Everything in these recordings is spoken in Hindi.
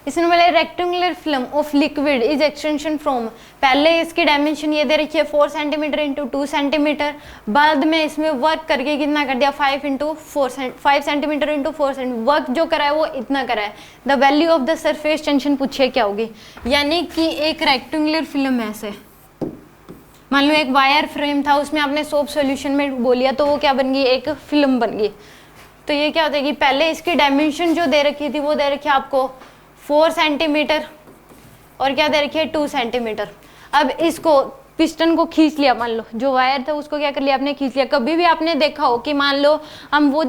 इसमें बोले rectangular film of liquid is extension from, पहले इसकी डायमेंशन ये दे रखी है 4 सेंटीमीटर इंटू 2 सेंटीमीटर, बाद में इसमें वर्क करके कितना कर दिया 5 सेंटीमीटर इंटू 4 सेंटीमीटर, वर्क जो करा है वो इतना करा है। The value of the surface tension पूछिए क्या होगी, यानी कि एक रेक्टेंगुलर फिल्म है ऐसे, मान लो एक वायर फ्रेम था, उसमें आपने सोप सॉल्यूशन में बोलिया तो वो क्या बन गई, एक फिल्म बन गई। तो ये क्या हो जाएगी, पहले इसकी डायमेंशन जो दे रखी थी वो दे रखी है आपको 4 सेंटीमीटर और क्या दे रखी है 2 सेंटीमीटर। अब इसको पिस्टन को खींच लिया, मान लो जो वायर था उसको क्या कर लिया आपने, खींच लिया। कभी भी आपने देखा हो कि मान लो हम वो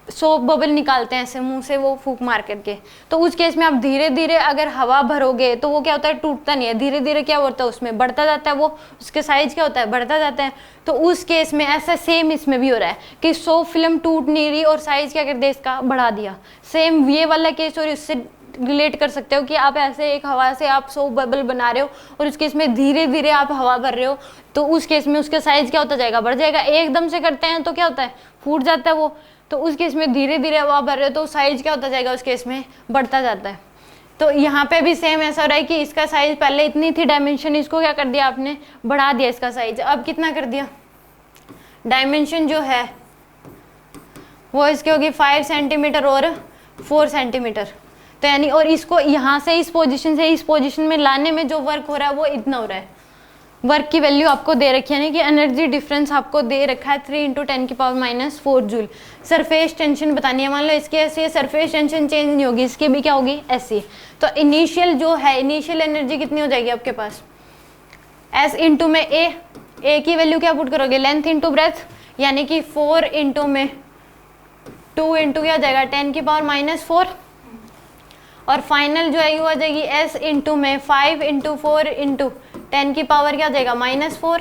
सोप बबल निकालते हैं ऐसे मुंह से वो फूंक मार करके, तो उस केस में आप धीरे धीरे अगर हवा भरोगे तो वो क्या होता है, टूटता नहीं है, धीरे धीरे क्या होता है उसमें बढ़ता जाता है, वो उसके साइज क्या होता है बढ़ता जाता है। तो उस केस में ऐसा सेम इसमें भी हो रहा है कि सोप फिल्म टूट नहीं रही और साइज क्या कर दिया इसका बढ़ा दिया। सेम ये वाला केस और इससे रिलेट कर सकते हो कि आप ऐसे एक हवा से आप सोप बबल बना रहे हो और उस केस में धीरे धीरे आप हवा भर रहे हो, तो उस केस में उसका साइज क्या होता जाएगा, बढ़ जाएगा। एकदम से करते हैं तो क्या होता है, फूट जाता है वो, तो उस केस में धीरे धीरे हवा भर रहे हो तो साइज क्या होता जाएगा, उस केस में बढ़ता जाता है। तो यहाँ पे भी सेम ऐसा हो रहा है कि इसका साइज पहले इतनी थी डायमेंशन, इसको क्या कर दिया आपने, बढ़ा दिया इसका साइज। अब कितना कर दिया, डायमेंशन जो है वो इसकी होगी 5 सेंटीमीटर और 4 सेंटीमीटर। तो यानी और इसको यहाँ से इस पोजीशन से इस पोजीशन में लाने में जो वर्क हो रहा है वो इतना हो रहा है। वर्क की वैल्यू आपको दे रखी है, यानी कि एनर्जी डिफरेंस आपको दे रखा है 3 × 10⁻⁻⁴ जूल। सरफेस टेंशन बतानी है, मान लो इसकी ऐसी सरफेस टेंशन चेंज नहीं होगी, इसकी भी क्या होगी ऐसी। तो इनिशियल जो है, इनिशियल एनर्जी कितनी हो जाएगी आपके पास, एस इंटू में ए की वैल्यू क्या पुट करोगे, लेंथ इंटू ब्रेथ, यानी कि 4 इंटू में 2 इंटू क्या हो जाएगा 10⁻⁻⁴, और फाइनल जो है वो आ जाएगी एस इंटू में 5 इंटू 4 इंटू 10 की पावर क्या हो जाएगा -4।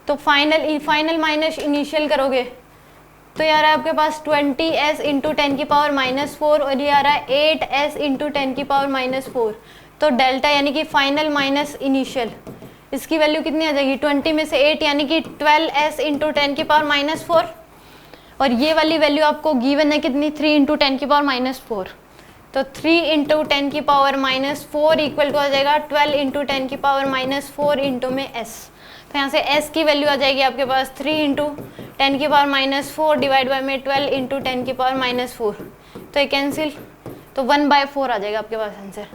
तो फाइनल माइनस इनिशियल करोगे तो यार आपके पास 20s इंटू 10 की पावर -4 और ये आ रहा है 8s इंटू 10 की पावर -4। तो डेल्टा यानी कि फाइनल माइनस इनिशियल, इसकी वैल्यू कितनी आ जाएगी, 20 में से 8 यानी कि 12s इंटू 10 की पावर -4, और ये वाली वैल्यू आपको गिवन है कितनी, 3 इंटू 10 की पावर -4। तो 3 इंटू 10 की पावर -4 इक्वल टू आ जाएगा 12 इंटू 10 की पावर -4 इंटू में s। तो यहाँ से s की वैल्यू आ जाएगी आपके पास 3 इंटू 10 की पावर -4 डिवाइड बाय में 12 इंटू 10 की पावर -4, तो ये कैंसिल, तो 1/4 आ जाएगा आपके पास आंसर।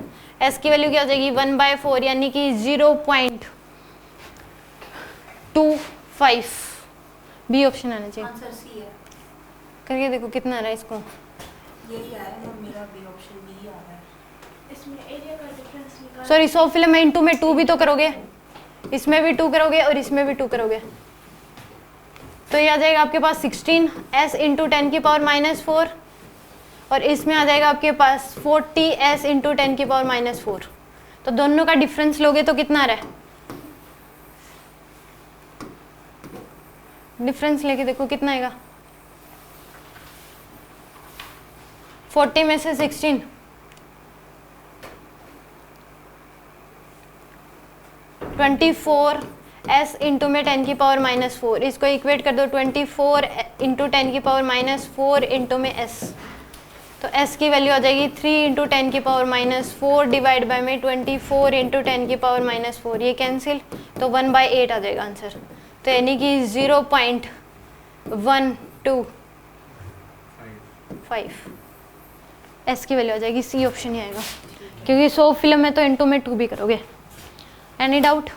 s की वैल्यू क्या हो जाएगी 1/4 यानी कि 0.25, बी ऑप्शन आना चाहिए। आंसर सी है, करके देखो कितना आ रहा है इसको, यही आया है, मेरा बी ऑप्शन बी आ रहा है। इसमें एरिया का डिफरेंस निकाल, सॉरी 100 फिल्म है इंटू में 2 भी तो करोगे, इसमें भी 2 करोगे और इसमें भी 2 करोगे, तो ये आ जाएगा आपके पास 16s इंटू 10 की पावर -4 और इसमें आ जाएगा आपके पास 40s इंटू 10 की पावर -4। तो दोनों का डिफरेंस लोगे तो कितना आ रहा है, डिफरेंस लेके देखो कितना आएगा, 40 में से 16 24s इंटू में 10 की पावर -4, इसको इक्वेट कर दो 24 इंटू 10 की पावर -4 इंटू में s। तो s की वैल्यू आ जाएगी 3 इंटू 10 की पावर -4 डिवाइड बाय में 24 इंटू 10 की पावर -4, ये कैंसिल, तो 1/8 आ जाएगा आंसर। तो यानी कि 0.125 s की वैल्यू आ जाएगी, सी ऑप्शन ही आएगा, क्योंकि 100 फिल्म है तो इंटू में 2 भी करोगे। Any doubt?